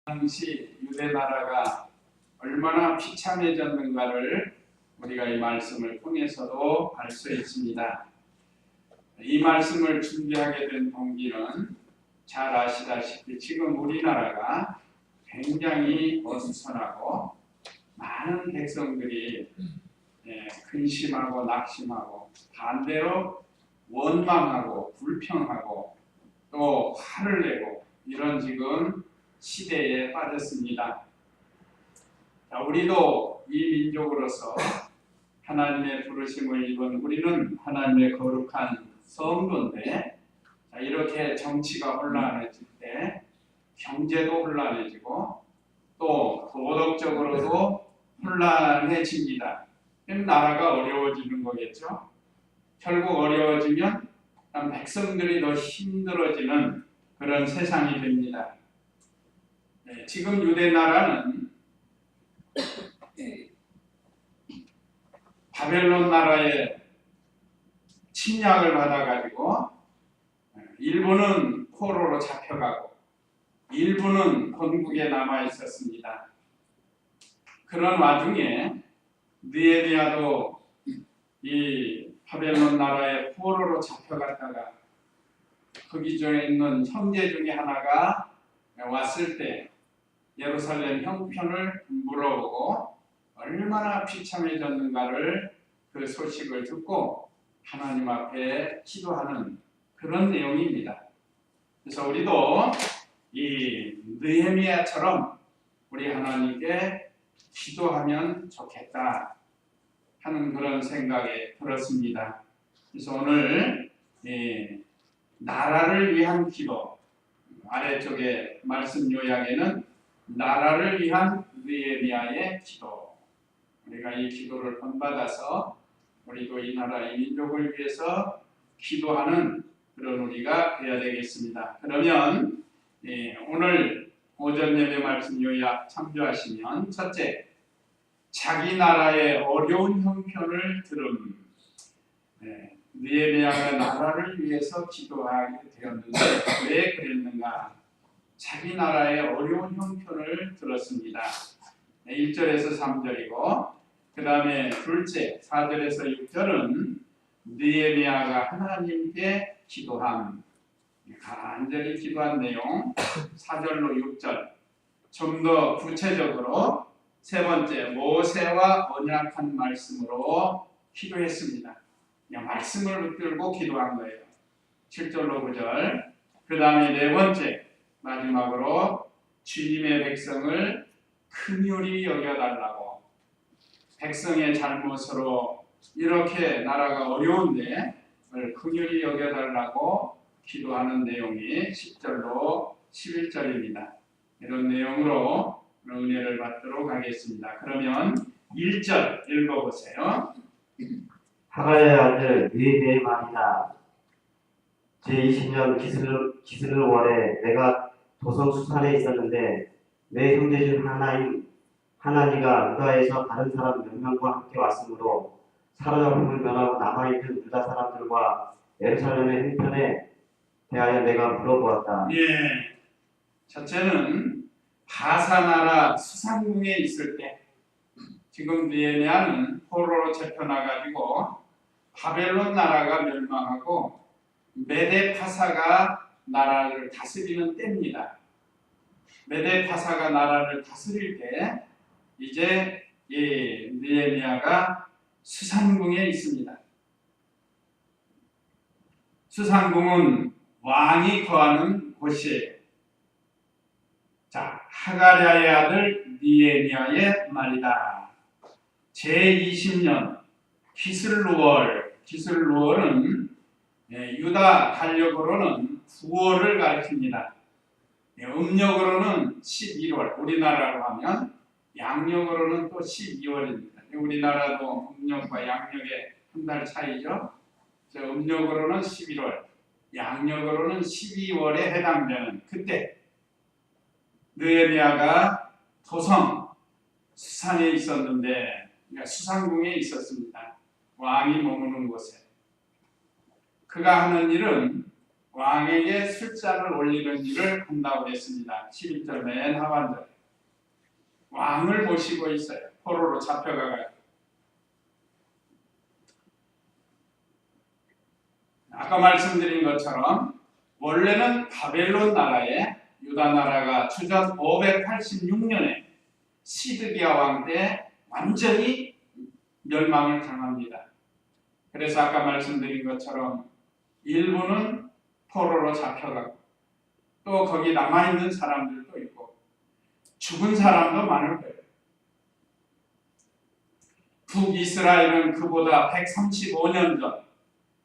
당시 유대 나라가 얼마나 비참해졌는가를 우리가 이 말씀을 통해서도 알 수 있습니다. 이 말씀을 준비하게 된 동기는 잘 아시다시피 지금 우리나라가 굉장히 어수선하고 많은 백성들이 근심하고 낙심하고 반대로 원망하고 불평하고 또 화를 내고 이런 지금 시대에 빠졌습니다. 자, 우리도 이 민족으로서 하나님의 부르심을 입은 우리는 하나님의 거룩한 성도인데, 자, 이렇게 정치가 혼란해질 때 경제도 혼란해지고 또 도덕적으로도 혼란해집니다. 그럼 나라가 어려워지는 거겠죠. 결국 어려워지면 백성들이 더 힘들어지는 그런 세상이 됩니다. 지금 유대 나라는 바벨론 나라의 침략을 받아가지고 일부는 포로로 잡혀가고 일부는 본국에 남아 있었습니다. 그런 와중에 느헤미야도 이 바벨론 나라의 포로로 잡혀갔다가 거기 중에 있는 형제 중에 하나가 왔을 때 예루살렘 형편을 물어보고 얼마나 비참해졌는가를 그 소식을 듣고 하나님 앞에 기도하는 그런 내용입니다. 그래서 우리도 이 느헤미야처럼 우리 하나님께 기도하면 좋겠다 하는 그런 생각이 들었습니다. 그래서 오늘 나라를 위한 기도, 아래쪽에 말씀 요약에는 나라를 위한 느헤미야의 기도, 우리가 이 기도를 본받아서 우리도 이 나라, 이 민족을 위해서 기도하는 그런 우리가 되어야 되겠습니다. 그러면 오늘 오전 예배 말씀 요약 참조하시면, 첫째, 자기 나라의 어려운 형편을 들음. 느헤미야가 나라를 위해서 기도하게 되었는데 왜 그랬는가? 자기 나라의 어려운 형편을 들었습니다. 1절에서 3절이고 그 다음에 둘째 4절에서 6절은 느헤미야가 하나님께 기도함, 간절히 기도한 내용. 4절로 6절 좀 더 구체적으로 세 번째 모세와 언약한 말씀으로 기도했습니다. 그냥 말씀을 붙들고 기도한 거예요. 7절로 9절. 그 다음에 네 번째 마지막으로 주님의 백성을 긍휼히 여겨달라고, 백성의 잘못으로 이렇게 나라가 어려운데 긍휼히 여겨달라고 기도하는 내용이 10절로 11절입니다. 이런 내용으로 은혜를 받도록 하겠습니다. 그러면 1절 읽어보세요. 하갈의 아들 느헤미야의 말이다. 제20년 기슬월에 내가 도성 수산에 있었는데 내 형제 중 하나니가 유다에서 다른 사람 몇 명과 함께 왔으므로 사로잡힘을 면하고 남아있는 유다 사람들과 예루살렘의 형편에 대하여 내가 물어보았다. 첫째는 바사 나라 수산궁에 있을 때, 지금 느헤미야는 포로로 잡혀나가지고 바벨론 나라가 멸망하고 메데파사가 나라를 다스리는 때입니다. 메데파사가 나라를 다스릴 때 이제 이 느헤미야가 수산궁에 있습니다. 수산궁은 왕이 거하는 곳이에요. 자, 하갈야의 아들 느헤미야의 말이다. 제20년 기슬루월은 유다 달력으로는 9월을 가리킵니다. 음력으로는 11월, 우리나라로 하면 양력으로는 또 12월입니다. 우리나라도 음력과 양력의 한 달 차이죠. 음력으로는 11월, 양력으로는 12월에 해당되는 그때 느헤미야가 도성 수산에 있었는데, 그러니까 수산궁에 있었습니다. 왕이 머무는 곳에. 그가 하는 일은 왕에게 술잔을 올리는 일을 한다고 했습니다. 11절 맨 하반절. 왕을 모시고 있어요. 포로로 잡혀가가지고. 아까 말씀드린 것처럼 원래는 바벨론 나라에 유다 나라가 주전 586년에 시드기야 왕 때 완전히 멸망을 당합니다. 그래서 아까 말씀드린 것처럼 일부는 포로로 잡혀가고 또 거기 남아있는 사람들도 있고 죽은 사람도 많을 거예요. 북이스라엘은 그보다 135년 전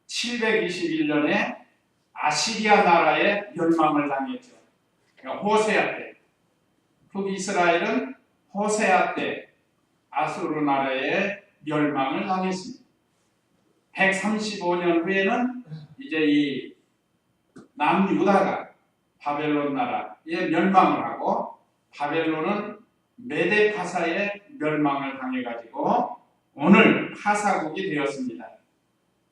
721년에 아시리아 나라의 멸망을 당했죠. 그러니까 호세아 때. 북이스라엘은 호세아 때 아수르 나라의 멸망을 당했습니다. 135년 후에는 이제 이 남유다가 바벨론 나라에 멸망을 하고 바벨론은 메데파사의 멸망을 당해가지고 오늘 파사국이 되었습니다.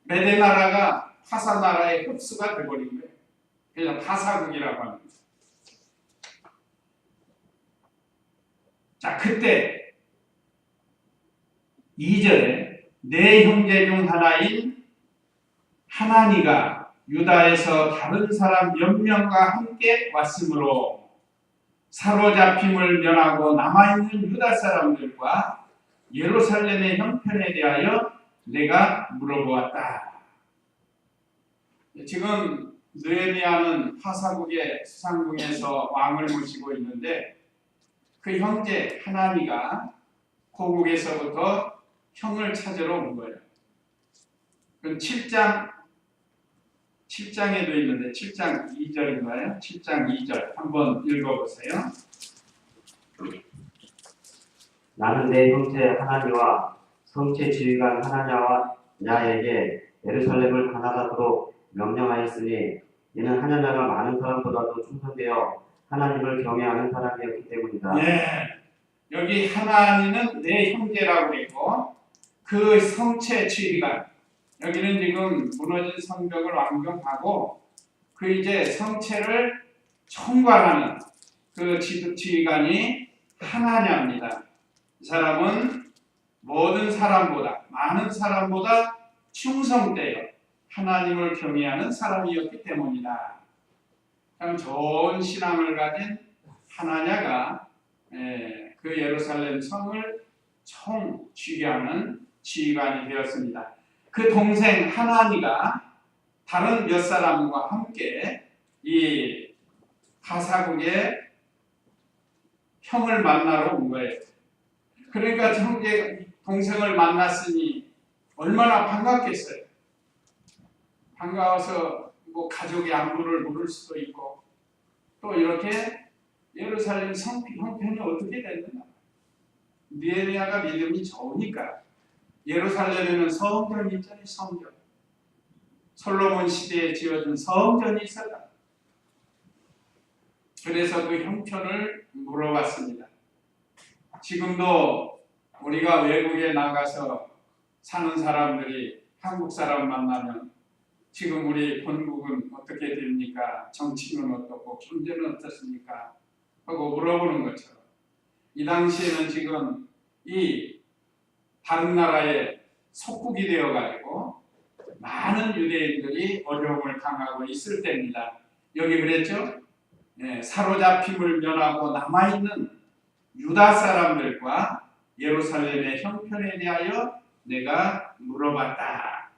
메데 나라가 파사 나라의 흡수가 되어버린 거예요. 그래서 파사국이라고 합니다. 자, 그때 2절에 내 형제 중 하나인 하나니가 유다에서 다른 사람 몇 명과 함께 왔으므로 사로잡힘을 면하고 남아있는 유다 사람들과 예루살렘의 형편에 대하여 내가 물어보았다. 지금 느헤미야는 파사국의 수상궁에서 왕을 모시고 있는데 그 형제 하나니가 고국에서부터 형을 찾으러 온 거예요. 그럼 7장에도 있는데 7장 2절인가요? 7장 2절 한번 읽어보세요. 나는 내 형제 하나니와 성체 지휘관 하나냐에게 예루살렘을 가나다도록 명령하였으니 이는 하나냐가 많은 사람보다도 충성되어 하나님을 경외하는 사람이었기 때문이다. 예, 여기 하나니는 내 형제라고 했고 그 성체 지휘관 여기는 지금 무너진 성벽을 완공하고 그 이제 성체를 총괄하는 그 지휘관이 하나냐입니다. 이 사람은 모든 사람보다 많은 사람보다 충성되어 하나님을 경외하는 사람이었기 때문이다. 참 좋은 신앙을 가진 하나냐가 그 예루살렘 성을 총쥐하는 지휘관이 되었습니다. 그 동생 하나니가 다른 몇 사람과 함께 이 파사국의 형을 만나러 온 거예요. 그러니까 형제 동생을 만났으니 얼마나 반갑겠어요. 반가워서 뭐 가족의 안부를 물을 수도 있고 또 이렇게 예루살렘 성 형편이 어떻게 됐느냐. 느헤미야가 믿음이 좋으니까 예루살렘에는 성전이 있잖아요. 성전. 솔로몬 시대에 지어진 성전이 있었다. 그래서 그 형편을 물어봤습니다. 지금도 우리가 외국에 나가서 사는 사람들이 한국 사람 만나면 지금 우리 본국은 어떻게 됩니까? 정치는 어떻고 경제는 어떻습니까? 하고 물어보는 것처럼 이 당시에는 지금 이 다른 나라의 속국이 되어가지고 많은 유대인들이 어려움을 당하고 있을 때입니다. 여기 그랬죠? 사로잡힘을 면하고 남아있는 유다 사람들과 예루살렘의 형편에 대하여 내가 물어봤다.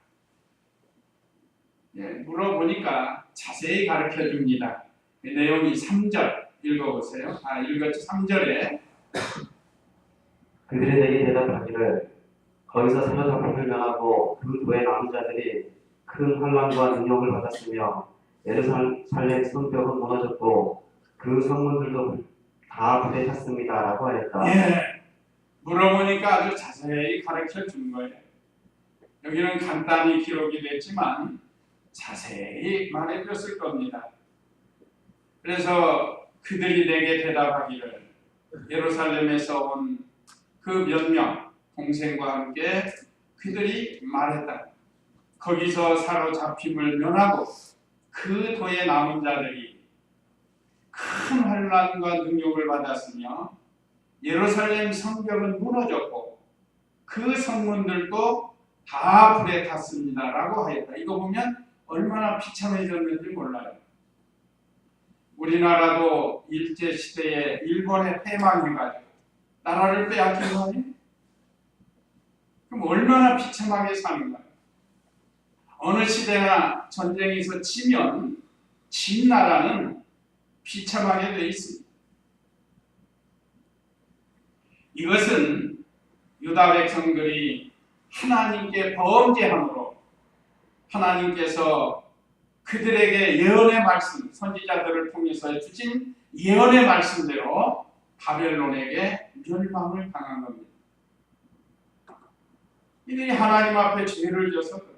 물어보니까 자세히 가르쳐 줍니다. 내용이 3절 읽어보세요. 읽었죠? 3절에 그들이 내게 대답하기를 거기서 사로잡힘을 면하고 그 도의 남은 자들이 큰 환난과 능력을 받았으며 예루살렘 성벽은 무너졌고 그 성문들도 다 불에 탔습니다. 라고 하였다. 물어보니까 아주 자세히 가르쳐 준 거예요. 여기는 간단히 기록이 됐지만 자세히 말해줬을 겁니다. 그래서 그들이 내게 대답하기를 예루살렘에서 온 그 몇 명 동생과 함께 그들이 말했다. 거기서 사로잡힘을 면하고 그 도에 남은 자들이 큰 환난과 능욕을 받았으며 예루살렘 성벽은 무너졌고 그 성문들도 다 불에 탔습니다라고 하였다. 이거 보면 얼마나 비참해졌는지 몰라요. 우리나라도 일제시대에 일본에 패망해가지고 나라를 빼앗긴 거 아니에요? 그럼 얼마나 비참하게 사는 거예요? 어느 시대나 전쟁에서 지면 진 나라는 비참하게 되어 있습니다. 이것은 유다 백성들이 하나님께 범죄함으로 하나님께서 그들에게 예언의 말씀, 선지자들을 통해서 주신 예언의 말씀대로 바벨론에게 멸망을 당한 겁니다. 이들이 하나님 앞에 죄를 져서 그래요.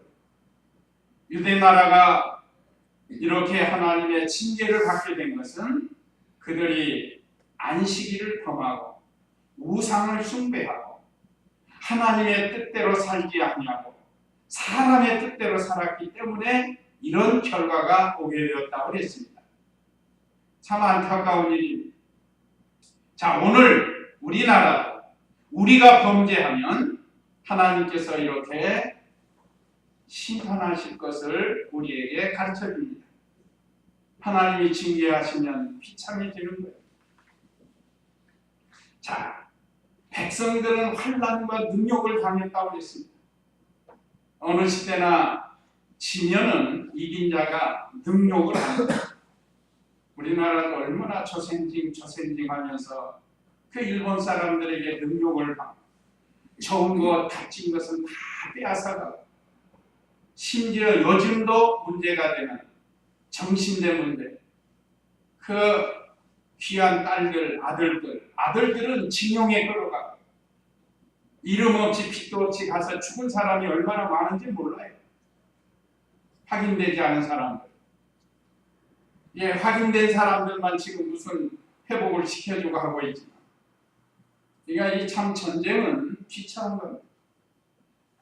유대 나라가 이렇게 하나님의 징계를 받게 된 것은 그들이 안식일을 범하고 우상을 숭배하고 하나님의 뜻대로 살지 아니하고 사람의 뜻대로 살았기 때문에 이런 결과가 오게 되었다고 그랬습니다. 참 안타까운 일입니다. 자, 오늘 우리나라도 우리가 범죄하면 하나님께서 이렇게 심판하실 것을 우리에게 가르쳐 줍니다. 하나님이 징계하시면 비참해지는 거예요. 자, 백성들은 환난과 능욕을 당했다고 했습니다. 어느 시대나 지면은 이긴 자가 능욕을 합니다. 우리나라도 얼마나 저생징 하면서 그 일본 사람들에게 능욕을 하고 좋은 것, 값진 것은 다 빼앗아가고 심지어 요즘도 문제가 되는 정신대 문제, 그 귀한 딸들, 아들들은 징용에 끌어가고 이름 없이 빚도 없이 가서 죽은 사람이 얼마나 많은지 몰라요. 확인되지 않은 사람들. 예, 확인된 사람들만 지금 무슨 회복을 시켜주고 하고 있지만, 그러니까 이 참 전쟁은 비참한 겁니다.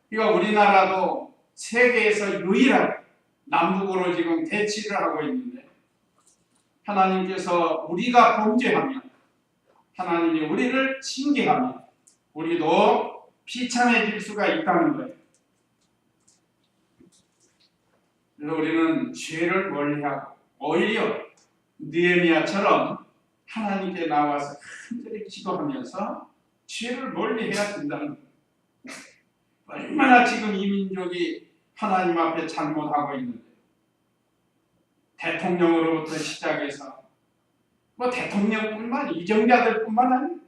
그러니까 우리나라도 세계에서 유일하게 남북으로 지금 대치를 하고 있는데, 하나님께서 우리가 범죄하면 하나님이 우리를 징계하면 우리도 비참해질 수가 있다는 거예요. 그래서 우리는 죄를 멀리하고 오히려 느헤미야처럼 하나님께 나와서 간절히 기도하면서 죄를 멀리해야 된다는 거예요. 얼마나 지금 이 민족이 하나님 앞에 잘못하고 있는데, 대통령으로부터 시작해서 대통령뿐만 이정자들뿐만 아니고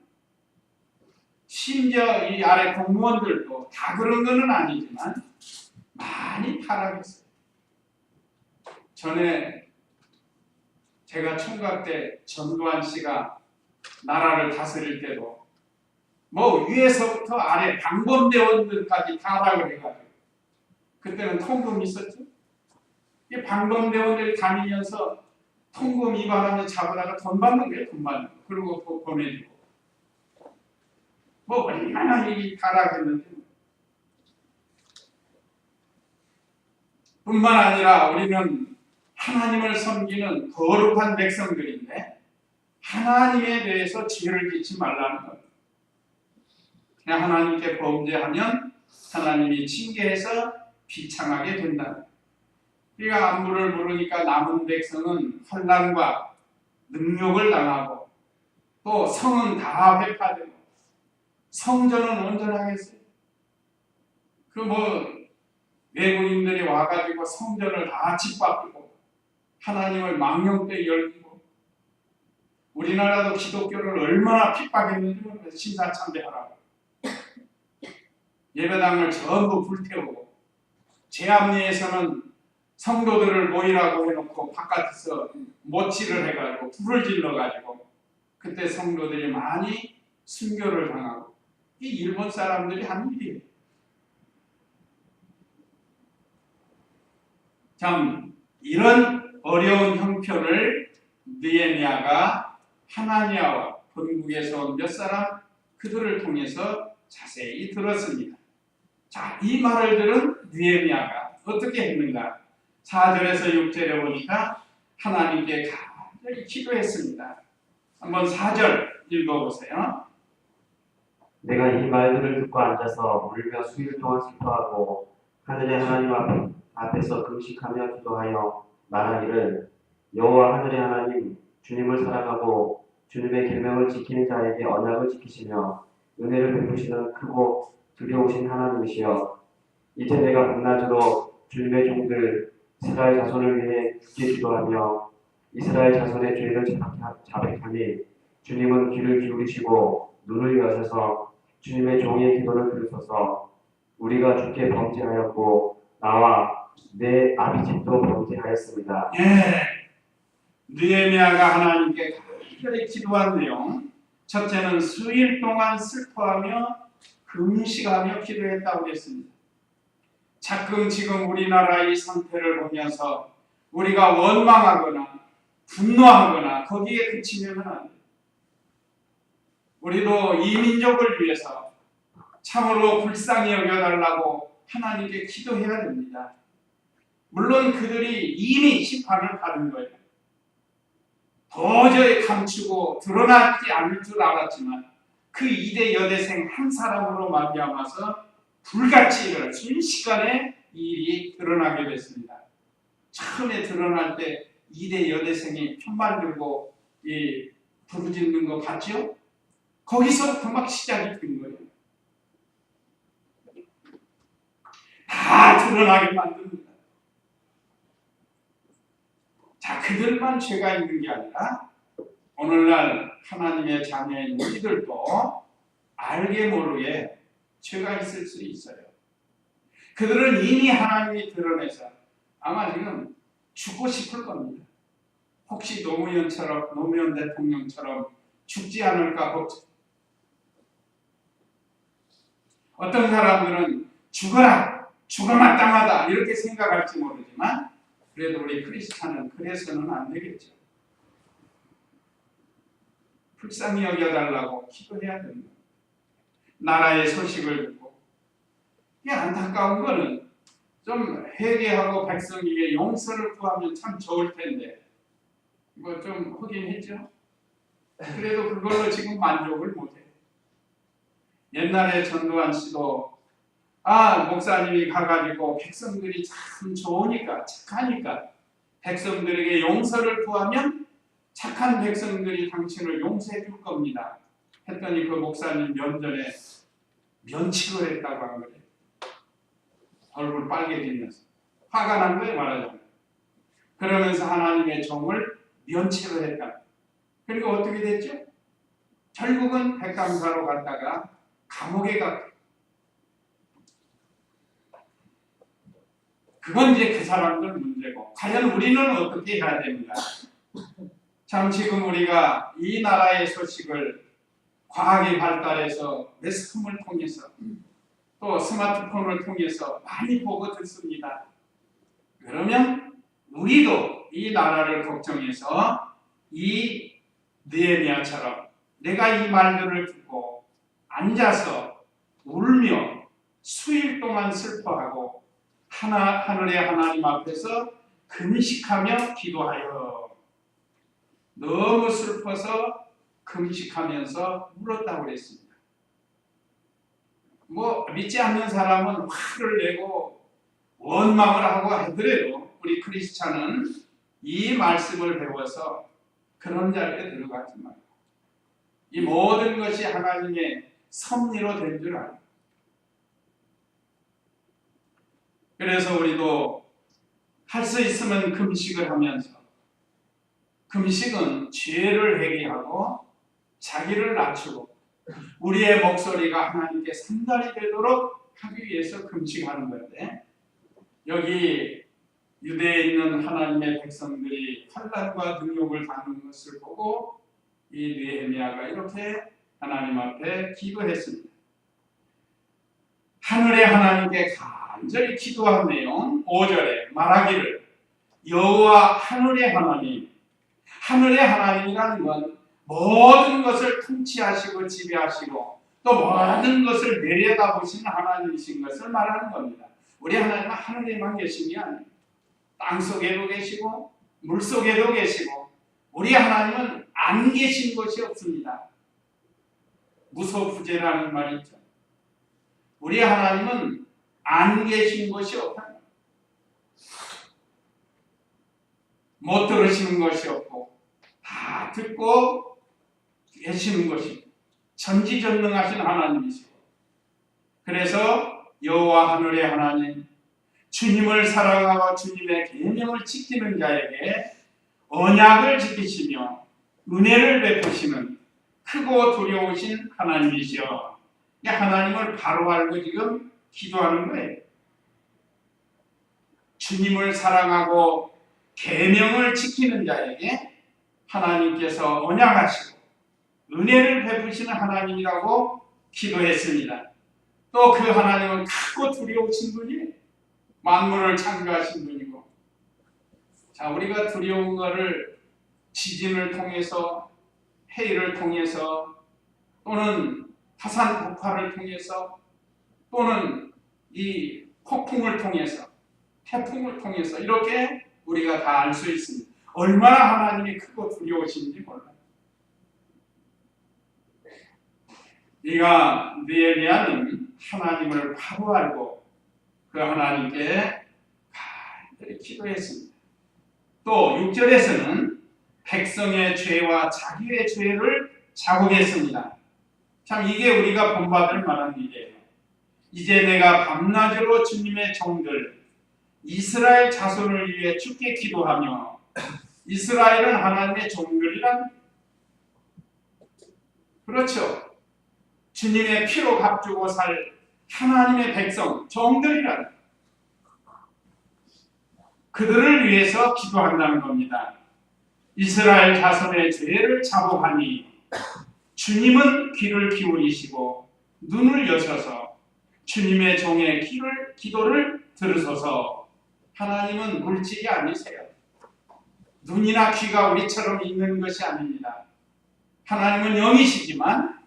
심지어 이 아래 공무원들도 다 그런 것은 아니지만 많이 타락했어요. 전에 제가 총각 때 전두환 씨가 나라를 다스릴 때도 위에서부터 아래 방범대원들까지 타락을 해가지고, 그때는 통금 있었죠. 이 방범대원들이 다니면서 통금 위반하면 잡으다가 돈 받는 거예요. 돈 받는 거. 그리고 보내주고. 얼마나 이 타락했는지. 뿐만 아니라 우리는 하나님을 섬기는 거룩한 백성들인데 하나님에 대해서 죄를 짓지 말라는 겁니다. 그냥 하나님께 범죄하면 하나님이 징계해서 비참하게 된다. 그러니까 안부를 물으니까 남은 백성은 환난과 능욕을 당하고 또 성은 다 회파되고 성전은 온전하겠어요. 외국인들이 와가지고 성전을 다 짓밟고 하나님을 망령되이 열기고, 우리나라도 기독교를 얼마나 핍박했는지 모르겠어요. 신사참배하라고 예배당을 전부 불태우고, 제암리에서는 성도들을 모이라고 해놓고 바깥에서 모치를 해가지고 불을 질러가지고 그때 성도들이 많이 순교를 당하고, 이 일본 사람들이 한 일이에요. 참 이런 어려운 형편을 느헤미야가 하나니아와 본국에서 온 몇 사람 그들을 통해서 자세히 들었습니다. 자, 이 말을 들은 느헤미야가 어떻게 했는가? 4절에서 6절에 보니까 하나님께 간절히 기도했습니다. 한번 4절 읽어보세요. 내가 이 말들을 듣고 앉아서 울며 수일 동안 슬퍼하고 하늘의 하나님 앞에서 금식하며 기도하여 말하기를 여호와 하늘의 하나님 주님을 사랑하고 주님의 계명을 지키는 자에게 언약을 지키시며 은혜를 베푸시는 크고 두려우신 하나님이시여 이제 내가 밤낮으로 주님의 종들 이스라엘 자손을 위해 굳게 기도하며 이스라엘 자손의 죄를 자백하니 주님은 귀를 기울이시고 눈을 여셔서 주님의 종의 기도를 들으소서. 우리가 주께 범죄하였고 나와 내 아비 집도 범죄하였습니다. 예, 느헤미야가 하나님께 간절히 기도한 내용, 첫째는 수일 동안 슬퍼하며 금식하며 기도했다고 했습니다. 자꾸 지금 우리나라의 상태를 보면서 우리가 원망하거나 분노하거나 거기에 그치면 안 돼요. 우리도 이 민족을 위해서 참으로 불쌍히 여겨달라고 하나님께 기도해야 됩니다. 물론 그들이 이미 심판을 받은 거예요. 도저히 감추고 드러나지 않을 줄 알았지만 그 2대 여대생 한 사람으로 말미암아서 불같이 일어나 순식간에 이 일이 드러나게 됐습니다. 처음에 드러날 때 2대 여대생이 편말 들고 부르짖는 거 봤죠? 거기서부터 막 시작이 된 거예요. 다 드러나게 만듭니다. 자, 그들만 죄가 있는 게 아니라 오늘날 하나님의 자녀인 우리들도 알게 모르게 죄가 있을 수 있어요. 그들은 이미 하나님이 드러내서 아마 지금 죽고 싶을 겁니다. 혹시 노무현 대통령처럼 죽지 않을까 걱정. 어떤 사람들은 죽어라, 죽어마땅하다 이렇게 생각할지 모르지만 그래도 우리 크리스찬은 그래서는 안 되겠죠. 불쌍히 여겨달라고 기도해야 됩니다. 나라의 소식을 듣고 이게 안타까운 거는 좀 회개하고 백성에게 용서를 구하면 참 좋을 텐데 이거 좀 하긴 했죠. 그래도 그걸로 지금 만족을 못해요. 옛날에 전두환 씨도 목사님이 가가지고 백성들이 참 좋으니까 착하니까 백성들에게 용서를 구하면 착한 백성들이 당신을 용서해 줄 겁니다 했더니 그 목사님 면전에 면책을 했다고 한 거예요. 얼굴 빨개지면서 화가 난 거예요, 말하자면. 그러면서 하나님의 종을 면책을 했다. 그리고 어떻게 됐죠? 결국은 백감사로 갔다가 감옥에 갔고, 그건 이제 그 사람들 문제고, 과연 우리는 어떻게 해야 됩니까? 참 지금 우리가 이 나라의 소식을 과학이 발달해서 매스컴을 통해서 또 스마트폰을 통해서 많이 보고 듣습니다. 그러면 우리도 이 나라를 걱정해서 이 느헤미야처럼 내가 이 말들을 듣고 앉아서 울며 수일 동안 슬퍼하고 하늘의 하나님 앞에서 금식하며 기도하여 너무 슬퍼서 금식하면서 울었다고 그랬습니다. 믿지 않는 사람은 화를 내고 원망을 하고 하더라도 우리 크리스찬은 이 말씀을 배워서 그런 자리에 들어가지 말고 이 모든 것이 하나님의 섭리로 된 줄 알고, 그래서 우리도 할 수 있으면 금식을 하면서, 금식은 죄를 회개하고 자기를 낮추고 우리의 목소리가 하나님께 상달이 되도록 하기 위해서 금식하는 건데, 여기 유대에 있는 하나님의 백성들이 환난과 능욕을 당하는 것을 보고 이 느헤미야가 이렇게 하나님 앞에 기도했습니다. 하늘의 하나님께 간절히 기도한 내용 5절에 말하기를 여호와 하늘의 하나님, 하늘의 하나님이라는 건 모든 것을 통치하시고 지배하시고 또 모든 것을 내려다보시는 하나님이신 것을 말하는 겁니다. 우리 하나님은 하늘에만 계신 게 아니에요. 땅 속에도 계시고 물 속에도 계시고 우리 하나님은 안 계신 것이 없습니다. 무소부재라는 말이 있죠. 우리 하나님은 안 계신 것이 없다. 못 들으시는 것이 없고 다 듣고 계시는 것이 전지전능하신 하나님이시고, 그래서 여호와 하늘의 하나님, 주님을 사랑하고 주님의 계명을 지키는 자에게 언약을 지키시며 은혜를 베푸시는 크고 두려우신 하나님이시여. 하나님을 바로 알고 지금 기도하는 거예요. 주님을 사랑하고 계명을 지키는 자에게 하나님께서 언약하시고 은혜를 베푸시는 하나님이라고 기도했습니다. 또 그 하나님은 크고 두려우신 분이 만물을 창조하신 분이고, 자, 우리가 두려운 것을 지진을 통해서, 해일을 통해서, 또는 화산 폭발을 통해서, 또는 이 폭풍을 통해서, 태풍을 통해서 이렇게 우리가 다 알 수 있습니다. 얼마나 하나님이 크고 두려우신지 몰라요. 네가 느헤미야는 하나님을 바로 알고 그 하나님께 간절히 기도했습니다. 또 6절에서는 백성의 죄와 자기의 죄를 자복했습니다. 참 이게 우리가 본받을 만한 일이에요. 이제 내가 밤낮으로 주님의 종들 이스라엘 자손을 위해 주께 기도하며, 이스라엘은 하나님의 종들이란, 그렇죠, 주님의 피로 값주고 살 하나님의 백성, 종들이란, 그들을 위해서 기도한다는 겁니다. 이스라엘 자손의 죄를 자복하니 주님은 귀를 기울이시고 눈을 여셔서 주님의 종의 기도를 들으소서. 하나님은 물질이 아니세요. 눈이나 귀가 우리처럼 있는 것이 아닙니다. 하나님은 영이시지만,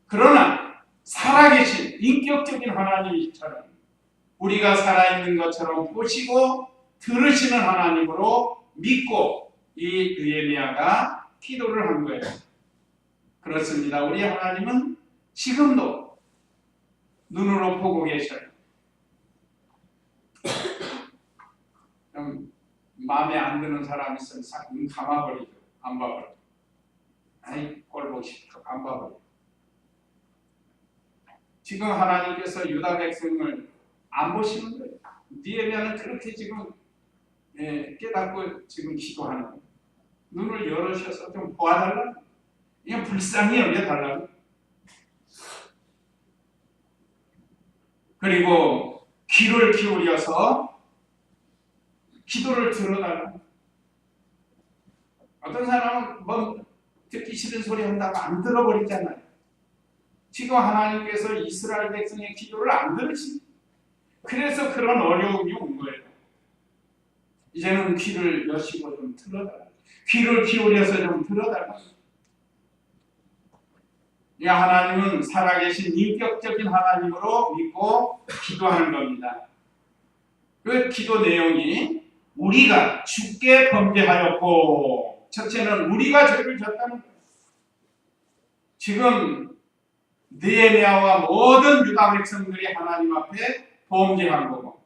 그러나 살아계신 인격적인 하나님이처럼 우리가 살아있는 것처럼 보시고 들으시는 하나님으로 믿고 이 느헤미야가 기도를 한 거예요. 그렇습니다. 우리 하나님은 지금도 눈으로 보고 계셔요. 마음에 안 드는 사람이 있으면 싹 눈 감아버리죠. 안 봐버리죠. 아이, 꼴 보기 싫다. 안 봐버리죠. 지금 하나님께서 유다 백성을 안 보시는 거예요. 느헤미야는 그렇게 지금 깨닫고 지금 기도하는 거예요. 눈을 열으셔서 좀 보아달라고. 그냥 불쌍히 여겨달라고. 그리고 귀를 기울여서 기도를 들어달라고. 어떤 사람은 뭐 듣기 싫은 소리 한다고 안 들어버리잖아요. 지금 하나님께서 이스라엘 백성의 기도를 안 들으십니다. 그래서 그런 어려움이 온 거예요. 이제는 귀를 여시고 좀 들어달라고. 귀를 기울여서 좀 들어달라고. 이 하나님은 살아계신 인격적인 하나님으로 믿고 기도하는 겁니다. 그 기도 내용이 우리가 주께 범죄하였고, 첫째는 우리가 죄를 졌다는 거예요. 지금 느헤미야와 모든 유다 백성들이 하나님 앞에 범죄한 거고,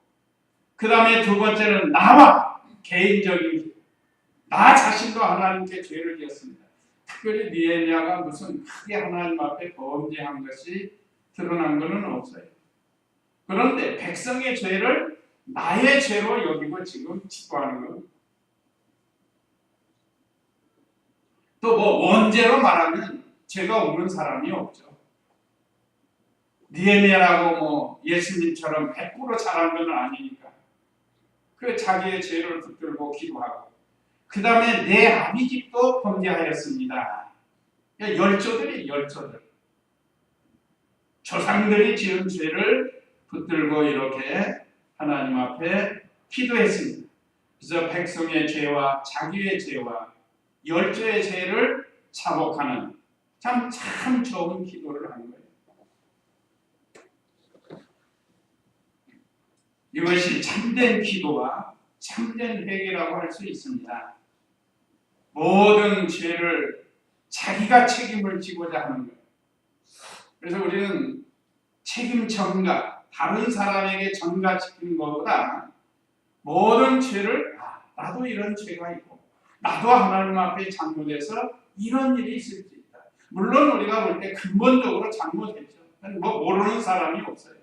그 다음에 두 번째는 나와 개인적인, 나 자신도 하나님께 죄를 지었습니다. 특별히 느헤미야가 무슨 크게 하나님 앞에 범죄한 것이 드러난 것은 없어요. 그런데 백성의 죄를 나의 죄로 여기고 지금 기도하는 것. 또 뭐 원죄로 말하면 죄가 없는 사람이 없죠. 느헤미야라고 뭐 예수님처럼 100% 잘한 건 아니니까. 그 자기의 죄를 붙들고 기도하고, 그 다음에 내 아비집도 범죄하였습니다. 열조들이 열조들. 조상들이 지은 죄를 붙들고 이렇게 하나님 앞에 기도했습니다. 그래서 백성의 죄와 자기의 죄와 열조의 죄를 자복하는 참 좋은 기도를 한 거예요. 이것이 참된 기도와 참된 회개라고 할 수 있습니다. 모든 죄를 자기가 책임을 지고자 하는 거예요. 그래서 우리는 책임 전가, 다른 사람에게 전가시키는 것보다 모든 죄를 나도 이런 죄가 있고 나도 하나님 앞에 잘못해서 이런 일이 있을 수 있다. 물론 우리가 볼 때 근본적으로 잘못했죠. 뭐 모르는 사람이 없어요.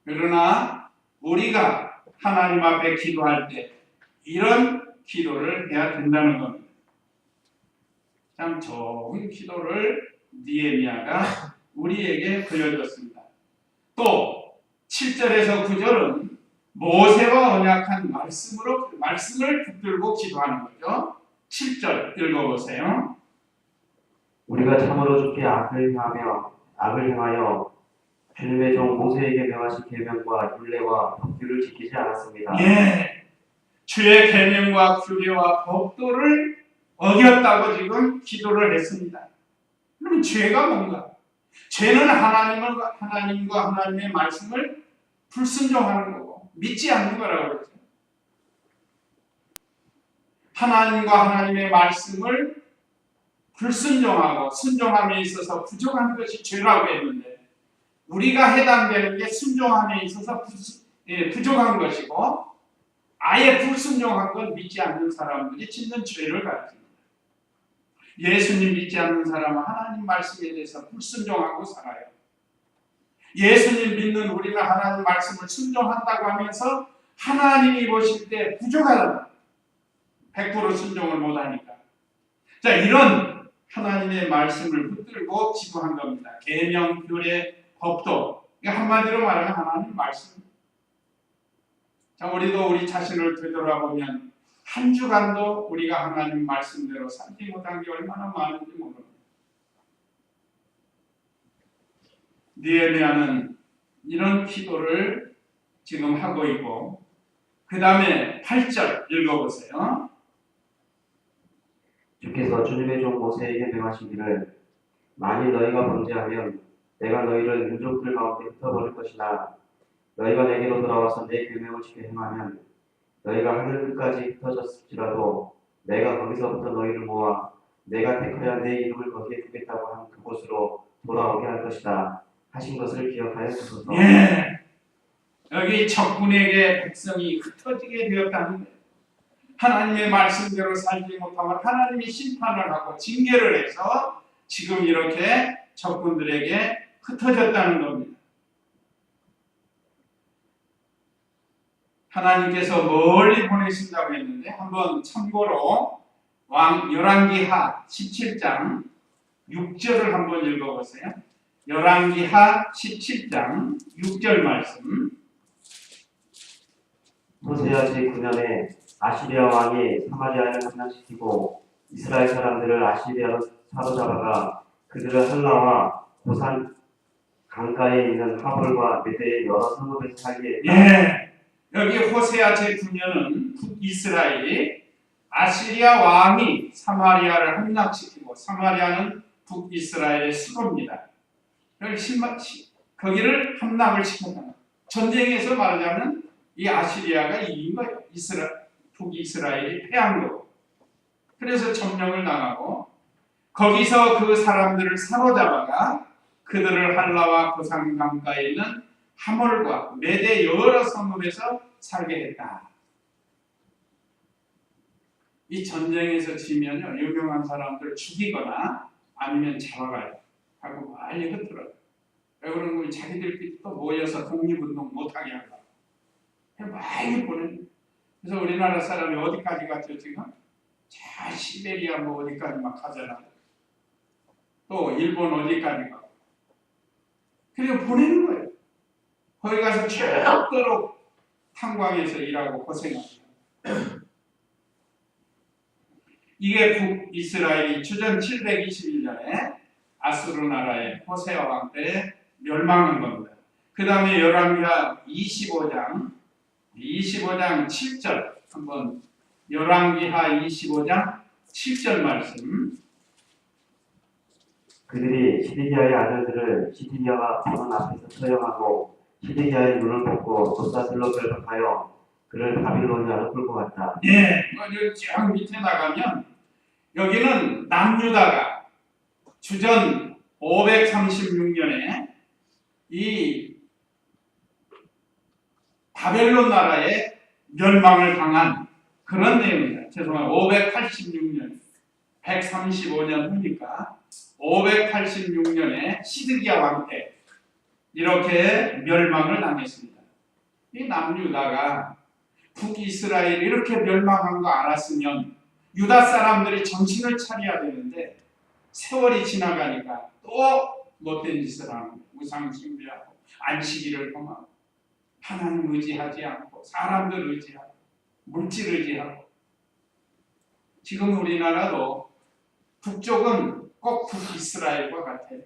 그러나 우리가 하나님 앞에 기도할 때 이런 기도를 해야 된다는 겁니다. 참 좋은 기도를 느헤미야가 우리에게 보여줬습니다. 또 7절에서 9절은 모세와 언약한 말씀을 붙들고 기도하는 거죠. 7절 읽어보세요. 우리가 참으로 주께 악을 행하여 주님의 종 모세에게 명하신 계명과 율례와 법규를 지키지 않았습니다. 예, 주의 계명과 규례와 법도를 어겼다고 지금 기도를 했습니다. 그럼 죄가 뭔가? 죄는 하나님과 하나님의 말씀을 불순종하는 거고 믿지 않는 거라고 그러죠. 하나님과 하나님의 말씀을 불순종하고 순종함에 있어서 부족한 것이 죄라고 했는데 우리가 해당되는 게 순종함에 있어서 부족한 것이고 아예 불순종한 건 믿지 않는 사람들이 짓는 죄를 가르칩니다. 예수님 믿지 않는 사람은 하나님 말씀에 대해서 불순종하고 살아요. 예수님 믿는 우리가 하나님 말씀을 순종한다고 하면서 하나님이 보실 때 부족하다. 100% 순종을 못하니까. 자, 이런 하나님의 말씀을 붙들고 기도한 겁니다. 계명, 규례, 법도. 한마디로 말하면 하나님 말씀. 자, 우리도 우리 자신을 되돌아보면 한 주간도 우리가 하나님 말씀대로 살지 못한 게 얼마나 많은지 모릅니다. 느헤미야는 이런 기도를 지금 하고 있고 그 다음에 8절 읽어보세요. 주께서 주님의 종 모세에게 명하시기를 만일 너희가 범죄하면 내가 너희를 민족들 가운데 흩어버릴 것이나 너희가 내게로 돌아와서 내 계명을 지켜 행하면 너희가 하늘 끝까지 흩어졌을지라도 내가 거기서부터 너희를 모아 내가 택하여 내 이름을 거기에 두겠다고 한 그곳으로 돌아오게 할 것이다 하신 것을 기억하여 주소서. 예, 여기 적군에게 백성이 흩어지게 되었다는 거예요. 하나님의 말씀대로 살지 못하면 하나님이 심판을 하고 징계를 해서 지금 이렇게 적군들에게 흩어졌다는 겁니다. 하나님께서 멀리 보내신다고 했는데 한번 참고로 열왕기하 17장 6절을 한번 읽어보세요. 열왕기하 17장 6절 말씀. 호세아 제9년에 아시리아 왕이 사마리아를 함락시키고 이스라엘 사람들을 아시리아로 사로잡아가 그들을 할라와 고산 강가에 있는 하볼과 메대의 여러 성읍에서 살게 했다. 예, 여기 호세아 제9년은 북이스라엘이 아시리아 왕이 사마리아를 함락시키고 사마리아는 북이스라엘의 수도입니다. 거기를 함락을 시켰다. 전쟁에서 말하자면 이 아시리아가 이긴 거예요. 북이스라엘이 패한 거고. 그래서 점령을 당하고 거기서 그 사람들을 사로잡아가 그들을 할라와 고산 강가에 있는 하몰과 메대 여러 성읍에서 살게 했다. 이 전쟁에서 지면요 유명한 사람들 죽이거나 아니면 잡아가요 하고 많이 흩어져요. 왜 그런 거면 자기들끼리 또 모여서 독립운동 못하게 하려고 많이 보내요. 그래서 우리나라 사람이 어디까지 갔죠 지금? 자 시베리아 뭐 어디까지 막 가잖아. 또 일본 어디까지 가고. 그래서 보내는 거예요. 거기 가서 죽도록 탄광에서 일하고 고생합니다. 이게 북이스라엘이 주전 721년에 아수르 나라의 호세아 왕 때 멸망한 겁니다. 그 다음에 열왕기하 25장 7절 한번 열왕기하 25장 7절 말씀. 그들이 시드기야의 아들들을 시드기야가 보는 앞에서 처형하고 시드기야의 눈을 뽑고 돛사슬로 결박하여 그를 바빌로니아로 끌고 갔다. 예, 여기 쫙 밑에 나가면 여기는 남유다가 주전 536년에 이 바벨론 나라의 멸망을 당한 그런 내용입니다. 죄송해요. 586년, 135년 후니까 586년에 시드기야 왕 때 이렇게 멸망을 당했습니다. 이 남유다가 북이스라엘이 이렇게 멸망한 거 알았으면 유다 사람들이 정신을 차려야 되는데 세월이 지나가니까 또 못된 짓을 하고 우상 숭배하고 안식일을 범하고 하나님 의지하지 않고 사람들 의지하고 물질 의지하고 지금 우리나라도 북쪽은 꼭 북이스라엘과 같아요.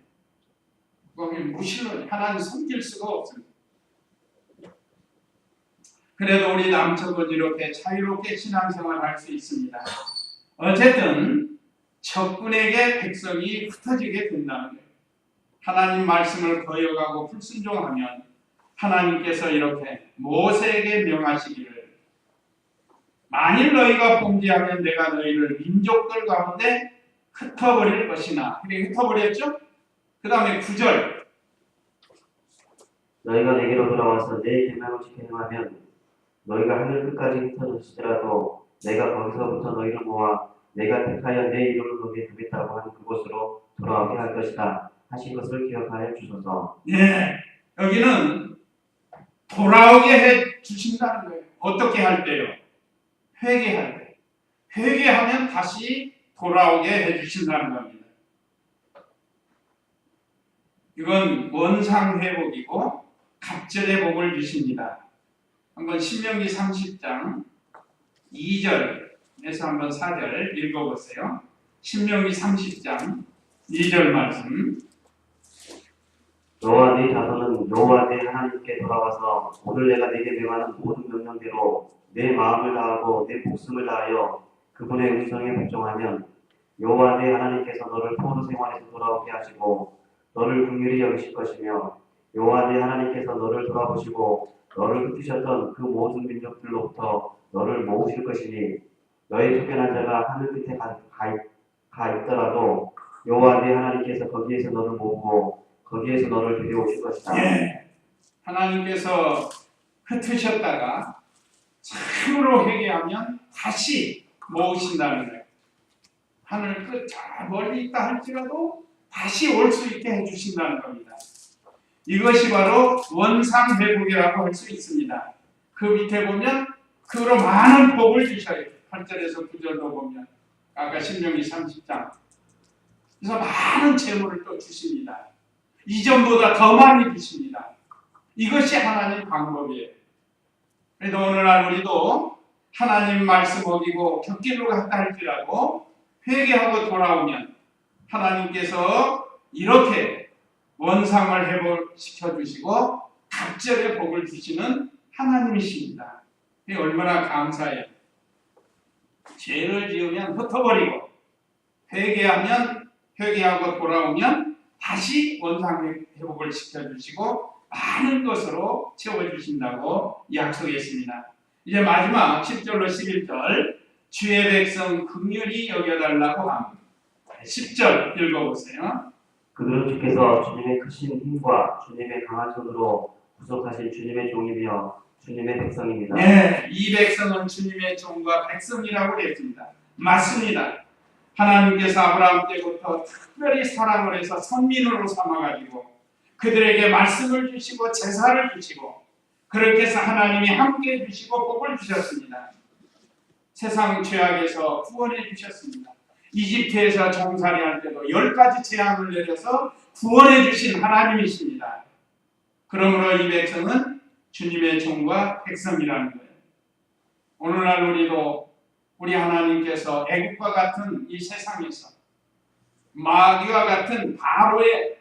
거기 무신론 하나님 섬길 수가 없습니다. 그래도 우리 남쪽은 이렇게 자유롭게 신앙생활할 수 있습니다. 어쨌든 적군에게 백성이 흩어지게 된다는 거예요. 하나님 말씀을 거역하고 불순종하면 하나님께서 이렇게 모세에게 명하시기를 만일 너희가 범죄하면 내가 너희를 민족들 가운데 흩어버릴 것이나 그렇게 흩어버렸죠? 그 다음에 9절 너희가 내게로 돌아와서 내 계명을 지켜 행하면 너희가 하늘 끝까지 흩어졌을지라도 내가 거기서부터 너희를 모아 내가 택하여 내 이름을 거기에 두겠다고 하는 그곳으로 돌아오게 할 것이다 하신 것을 기억하여 주소서. 예, 여기는 돌아오게 해 주신다는 거예요. 어떻게 할 때요? 회개할 때. 회개하면 다시 돌아오게 해 주신다는 겁니다. 이건 원상 회복이고 갑절의 복을 주십니다. 한번 신명기 30장 2절에서 한번 4절 읽어보세요. 신명기 30장 2절 말씀. 너와 네 자손은 여호와 네 하나님께 돌아와서 오늘 내가 네게 명하는 모든 명령대로 내 마음을 다하고 내 목숨을 다하여 그분의 음성에 복종하면 여호와 네 하나님께서 너를 포로 생활에서 돌아오게 하시고 너를 긍휼히 여기실 것이며 여호와 네 하나님께서 너를 돌아보시고 너를 흩으셨던 그 모든 민족들로부터 너를 모으실 것이니 너의 쫓겨난 자가 하늘 끝에 가 있더라도 여호와 네 하나님께서 거기에서 너를 모으고 거기에서 너를 데려오실 것이다. 예, 하나님께서 흩으셨다가 참으로 회개하면 다시 모으신다는 거예요. 하늘 끝 저 멀리 있다 할지라도 다시 올 수 있게 해주신다는 겁니다. 이것이 바로 원상 회복이라고 할 수 있습니다. 그 밑에 보면 그로 많은 복을 주셔요. 8절에서 9절로 보면 아까 신명기 30장 그래서 많은 재물을 또 주십니다. 이전보다 더 많이 주십니다. 이것이 하나님 방법이에요. 그래도 오늘날 우리도 하나님 말씀 어기고 곁길로 갔다 할지라도 회개하고 돌아오면 하나님께서 이렇게 원상을 회복시켜 주시고 갑절의 복을 주시는 하나님이십니다. 이게 얼마나 감사해요. 죄를 지으면 흩어버리고 회개하고 돌아오면 다시 원상 회복을 시켜주시고 많은 것으로 채워주신다고 약속했습니다. 이제 마지막 10절로 11절 주의 백성 긍휼히 여겨달라고 합니다. 10절 읽어보세요. 그들은 주께서 주님의 크신 힘과 주님의 강한 손으로 구속하신 주님의 종이며 주님의 백성입니다. 네, 이 백성은 주님의 종과 백성이라고 했습니다. 맞습니다. 하나님께서 아브라함 때부터 특별히 사랑을 해서 선민으로 삼아가지고 그들에게 말씀을 주시고 제사를 주시고 그렇게 해서 하나님이 함께해 주시고 복을 주셨습니다. 세상 죄악에서 구원해 주셨습니다. 이집트에서 종살이할 때도 10가지 재앙을 내려서 구원해 주신 하나님이십니다. 그러므로 이 백성은 주님의 종과 백성이라는 거예요. 오늘날 우리도 우리 하나님께서 애국과 같은 이 세상에서 마귀와 같은 바로의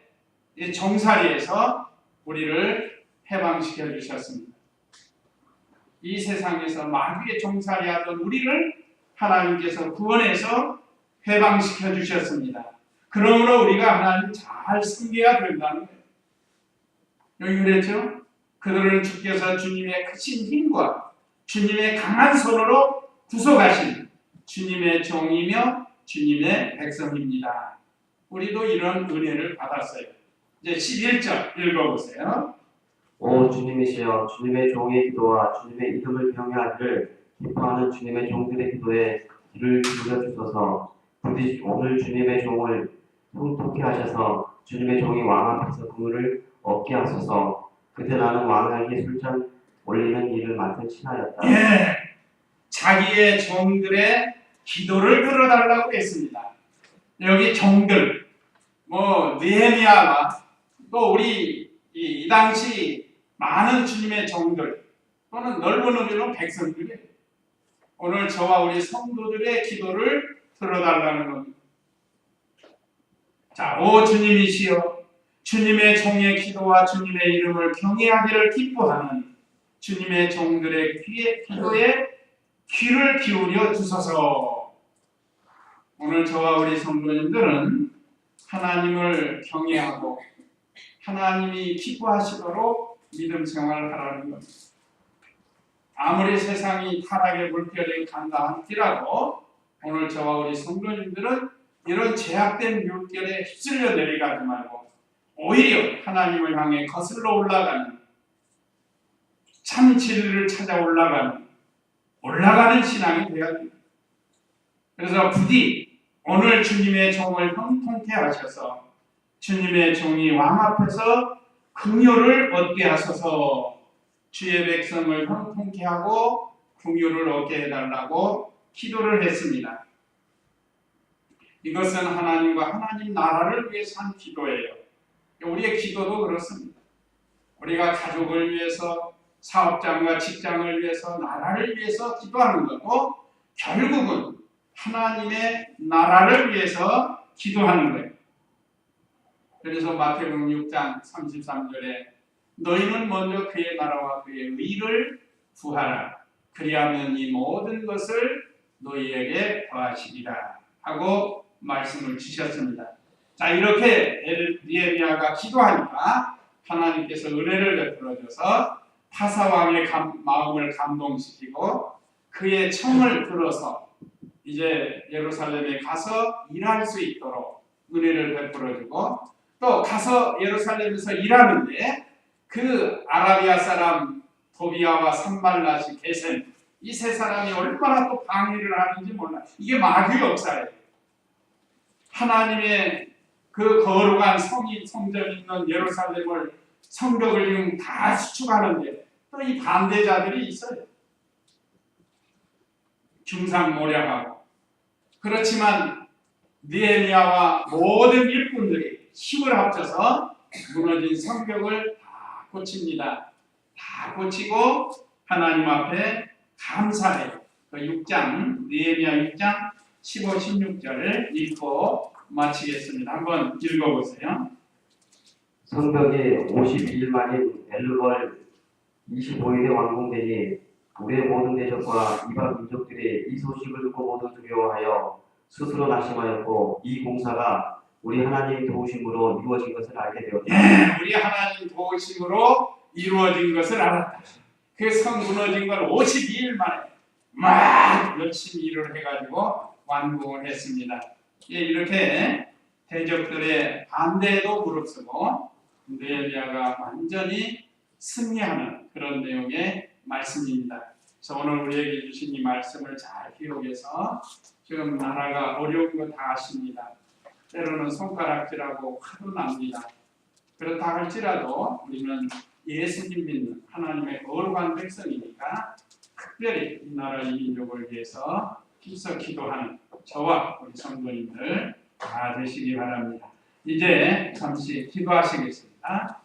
종살이에서 우리를 해방시켜 주셨습니다. 이 세상에서 마귀의 종살이하던 우리를 하나님께서 구원해서 해방시켜 주셨습니다. 그러므로 우리가 하나님 잘 섬겨야 된다는 거예요. 여기 그랬죠? 그들은 주께서 주님의 크신 힘과 주님의 강한 손으로 구속하신 주님의 종이며 주님의 백성입니다. 우리도 이런 은혜를 받았어요. 이제 11절 읽어보세요. 오 주님이시여 주님의 종의 기도와 주님의 이름을 경외하기를 기뻐하는 주님의 종들의 기도에 귀를 기울여 주소서. 부디 오늘 주님의 종을 형통케 하셔서 주님의 종이 왕 앞에서 그물을 얻게 하소서. 그때 나는 왕에게 술잔 올리는 일을 맡은 신하였다. 예, 자기의 종들의 기도를 들어달라고 했습니다. 여기 종들, 느헤미야와 또 우리 이 당시 많은 주님의 종들 또는 넓은 의미로 백성들이에요. 오늘 저와 우리 성도들의 기도를 들어달라는 겁니다. 자, 오 주님이시여 주님의 종의 기도와 주님의 이름을 경외하기를 기뻐하는 주님의 종들의 기도에 귀를 기울여 주소서. 오늘 저와 우리 성도님들은 하나님을 경외하고 하나님이 기뻐하시도록 믿음 생활을 하라는 겁니다. 아무리 세상이 타락의 물결에 간다 할지라도 오늘 저와 우리 성도님들은 이런 제약된 물결에 휩쓸려 내려가지 말고 오히려 하나님을 향해 거슬러 올라가는 참 진리를 찾아 올라가는 신앙이 되어야 됩니다. 그래서 부디 오늘 주님의 종을 형통케 하셔서 주님의 종이 왕 앞에서 긍휼을 얻게 하소서. 주의 백성을 형통케 하고 긍휼을 얻게 해달라고 기도를 했습니다. 이것은 하나님과 하나님 나라를 위해서 한 기도예요. 우리의 기도도 그렇습니다. 우리가 가족을 위해서, 사업장과 직장을 위해서, 나라를 위해서 기도하는 거고 결국은 하나님의 나라를 위해서 기도하는 거예요. 그래서 마태복음 6장 33절에 너희는 먼저 그의 나라와 그의 의를 구하라. 그리하면 이 모든 것을 너희에게 더하시리라 하고 말씀을 주셨습니다. 자, 이렇게 느헤미야가 기도하니까 하나님께서 은혜를 베풀어줘서 타사왕의 마음을 감동시키고 그의 청을 들어서 이제 예루살렘에 가서 일할 수 있도록 은혜를 베풀어주고 또 가서 예루살렘에서 일하는데 그 아라비아 사람 도비아와 산발랏이 게셈 이 세 사람이 얼마나 또 방해를 하는지 몰라. 이게 마귀 역사예요. 하나님의 그 거룩한 성전 있는 예루살렘을 성벽을 지금 다 수축하는데 또 이 반대자들이 있어요. 중상모략하고. 그렇지만 느헤미야와 모든 일꾼들이 힘을 합쳐서 무너진 성벽을 다 고칩니다. 다 고치고 하나님 앞에 감사해요. 그 6장 느헤미야 6장 15, 16절을 읽고 마치겠습니다. 한번 읽어보세요. 성벽이 52일 만인 엘루월 25일에 완공되니 우리의 모든 대적과 이방 민족들이 이 소식을 듣고 모두 두려워하여 스스로 낙심하였고 이 공사가 우리 하나님 도우심으로 이루어진 것을 알게 되었다. 우리 하나님 도우심으로 이루어진 것을 알았다. 그 성 무너진 걸 52일 만에 막 열심히 일을 해가지고 완공을 했습니다. 이렇게 대적들의 반대에도 무릅쓰고 느헤미야가 완전히 승리하는 그런 내용의 말씀입니다. 그래서 오늘 우리에게 주신 이 말씀을 잘 기억해서 지금 나라가 어려운 거 다 아십니다. 때로는 손가락질하고 화도 납니다. 그렇다 할지라도 우리는 예수님 믿는 하나님의 거룩한 백성이니까 특별히 이 나라 이 민족을 위해서 힘써 기도하는 저와 우리 성도님들 다 되시기 바랍니다. 이제 잠시 기도하시겠습니다.